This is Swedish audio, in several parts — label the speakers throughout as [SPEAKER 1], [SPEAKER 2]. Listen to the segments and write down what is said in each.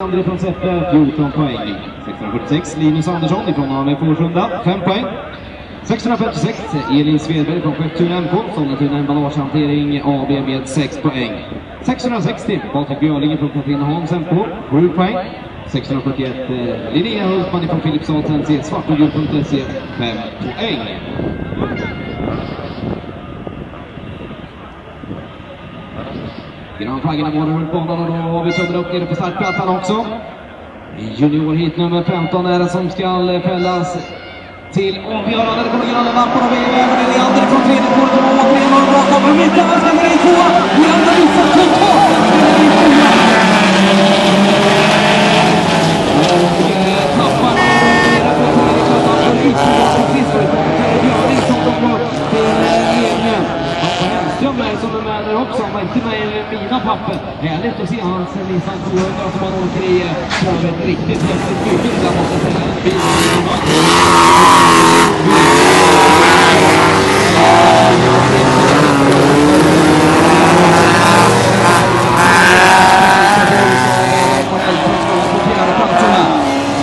[SPEAKER 1] André från Säffle, 14 poäng. 646, Linus Andersson ifrån Arne Forsunda, 5 poäng. 656, Elin Svedberg från Skepptuna MK, Sollentuna emballagehantering AB med 6 poäng. 660, Patrik Björling från Katrineholms MK, 7 poäng. 641, Linnea Hultman från Filipstads NC, svartogul.se, 5 poäng. Grönflaggorna går runt banan och då har vi tummen upp nere på startplattan också. Junior hit nummer 15 är det som ska fällas till avgörande. Det kommer gröna lampan och vi är över det. Leander från tredje spåret och åker igenom bra kommer och mitten. Han ska gå in tvåa. Leander missar totalt. Tappar nere på tredje klubban för utspåret till sist. Och det kommer Björling som kommer till ledningen. Hemström är som är med där också. Han var inte med i mina papper. Härligt att se hans Nissan 200 som han åker i på ett riktigt häftigt bygge. Där måste jag säga en bil.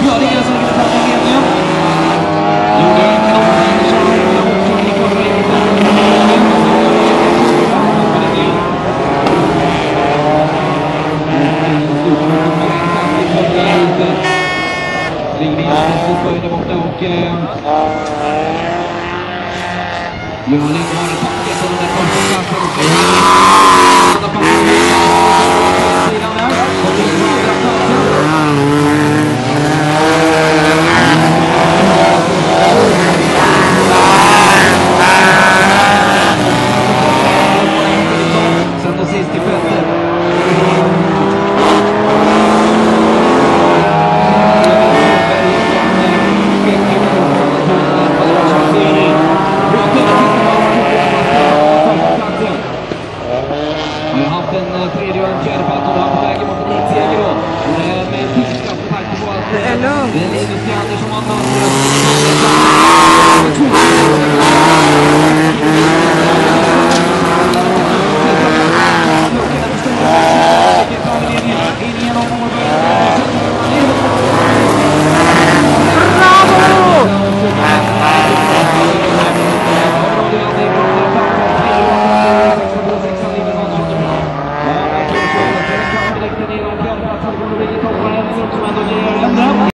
[SPEAKER 1] Björningen som ligger fram i ledningen. Började borta och Björling har en paket på den där första platsen och andra platsen på sidan där och det är andra platsen. Sen då sist i fältet tredje och en fjärde plats och han på vägen mot en seger då. Och det är med tyska på tanke på att det är Linus Andersson som har